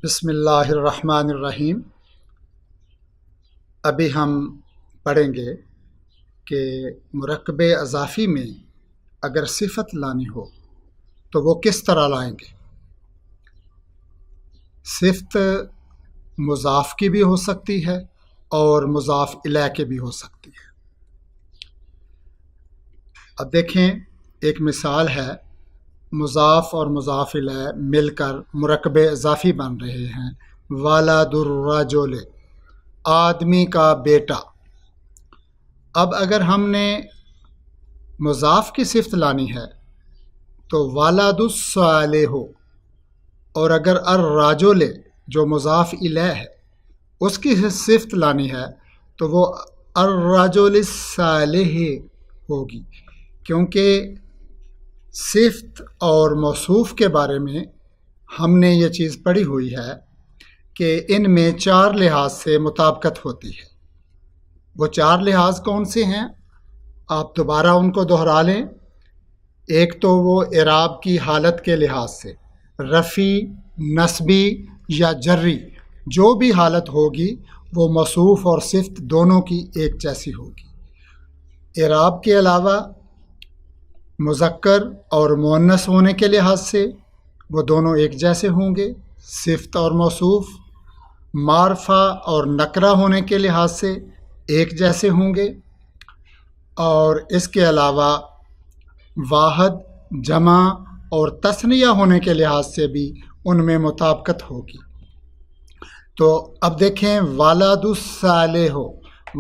بسم اللہ الرحمن الرحیم۔ ابھی ہم پڑھیں گے کہ مرکب اضافی میں اگر صفت لانی ہو تو وہ کس طرح لائیں گے۔ صفت مضاف کی بھی ہو سکتی ہے اور مضاف الیہ کی بھی ہو سکتی ہے۔ اب دیکھیں، ایک مثال ہے، مضاف اور مضاف الیہ مل کر مرکب اضافی بن رہے ہیں۔ ولد الرجل، آدمی کا بیٹا۔ اب اگر ہم نے مضاف کی صفت لانی ہے تو ولد الصالح، اور اگر الرجل جو مضاف الیہ ہے اس کی صفت لانی ہے تو وہ الرجل الصالح ہوگی، کیونکہ صفت اور موصوف کے بارے میں ہم نے یہ چیز پڑھی ہوئی ہے کہ ان میں 4 لحاظ سے مطابقت ہوتی ہے۔ وہ 4 لحاظ کون سے ہیں؟ آپ دوبارہ ان کو دہرا لیں۔ ایک تو وہ اعراب کی حالت کے لحاظ سے، رفعی، نصبی یا جری، جو بھی حالت ہوگی وہ موصوف اور صفت دونوں کی ایک جیسی ہوگی۔ اعراب کے علاوہ مذکر اور مؤنث ہونے کے لحاظ سے وہ دونوں ایک جیسے ہوں گے، صفت اور موصوف۔ معرفہ اور نکرہ ہونے کے لحاظ سے ایک جیسے ہوں گے، اور اس کے علاوہ واحد، جمع اور تثنیہ ہونے کے لحاظ سے بھی ان میں مطابقت ہوگی۔ تو اب دیکھیں، ولد الصالح،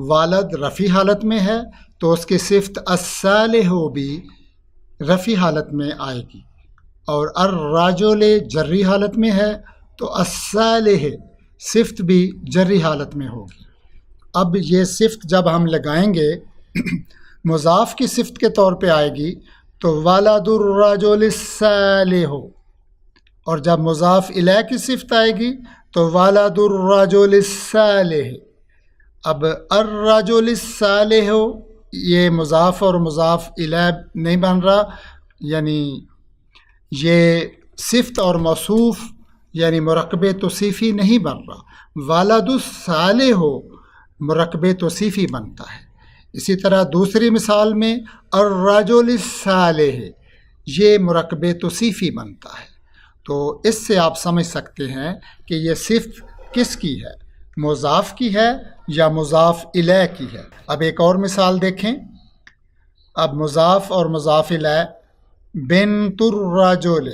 والد رفعی حالت میں ہے تو اس کی صفت الصالح بھی رفعی حالت میں آئے گی، اور الرجل جری حالت میں ہے تو الصالح صفت بھی جری حالت میں ہوگی۔ اب یہ صفت جب ہم لگائیں گے مضاف کی صفت کے طور پہ آئے گی تو ولد الرجل الصالح، اور جب مضاف الیہ کی صفت آئے گی تو ولد الرجل الصالح۔ اب الرجل الصالح یہ مضاف اور مضاف الیہ نہیں بن رہا، یعنی یہ صفت اور موصوف یعنی مرکب توصیفی نہیں بن رہا۔ ولد الصالح مرکب توصیفی بنتا ہے۔ اسی طرح دوسری مثال میں الرجل الصالح یہ مرکب توصیفی بنتا ہے۔ تو اس سے آپ سمجھ سکتے ہیں کہ یہ صفت کس کی ہے، مضاف کی ہے یا مضاف الیہ کی ہے۔ اب ایک اور مثال دیکھیں۔ اب مضاف اور مضاف الیہ، بنت الرجل،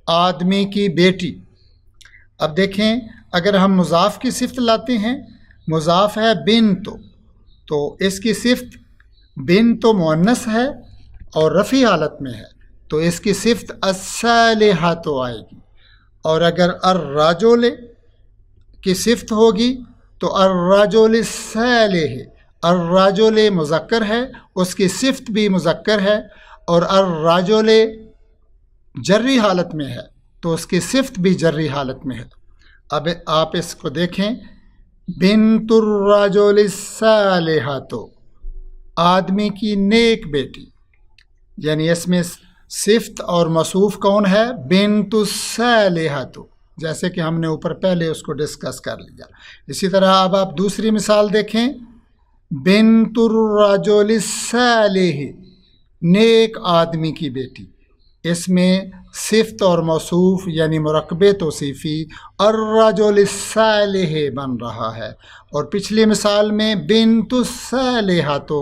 آدمی کی بیٹی۔ اب دیکھیں، اگر ہم مضاف کی صفت لاتے ہیں، مضاف ہے بنت، تو اس کی صفت بنت مؤنث ہے اور رفعی حالت میں ہے تو اس کی صفت الصالحہ تو آئے گی، اور اگر الرجل کی صفت ہوگی تو الرجل الصالح، الرجل مذکر ہے اس کی صفت بھی مذکر ہے، اور الرجل جری حالت میں ہے تو اس کی صفت بھی جری حالت میں ہے۔ اب آپ اس کو دیکھیں، بنت الرجل الصالحۃ، آدمی کی نیک بیٹی، یعنی اس میں صفت اور موصوف کون ہے؟ بنت الصالحۃ، جیسے کہ ہم نے اوپر پہلے اس کو ڈسکس کر لیا۔ اسی طرح اب آپ دوسری مثال دیکھیں، بنت الرجل الصالح، نیک آدمی کی بیٹی، اس میں صفت اور موصوف یعنی مرکب توصیفی الرجل الصالح بن رہا ہے، اور پچھلی مثال میں بنت الصالحہ تو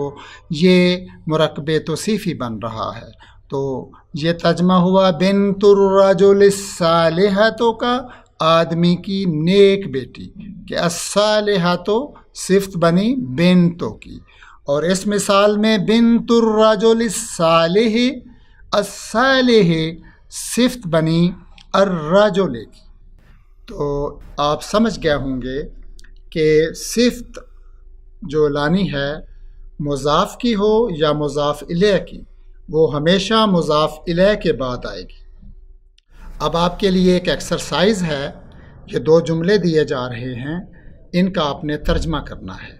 یہ مرکب توصیفی بن رہا ہے۔ تو یہ ترجمہ ہوا بنت الرجل الصالحہ کا، آدمی کی نیک بیٹی، کہ الصالحہ تو صفت بنی بنتوں کی، اور اس مثال میں بنت الرجل الصالح، الصالح صفت بنی الرجل کی۔ تو آپ سمجھ گئے ہوں گے کہ صفت جو لانی ہے مضاف کی ہو یا مضاف الیہ کی، وہ ہمیشہ مضاف الیہ کے بعد آئے گی۔ اب آپ کے لیے ایک ایکسرسائز ہے، یہ 2 جملے دیے جا رہے ہیں، ان کا آپ نے ترجمہ کرنا ہے۔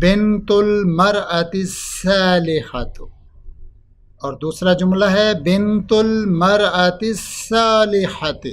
بنت المرأۃ الصالحۃ، اور دوسرا جملہ ہے بنت المرأۃ الصالحۃ۔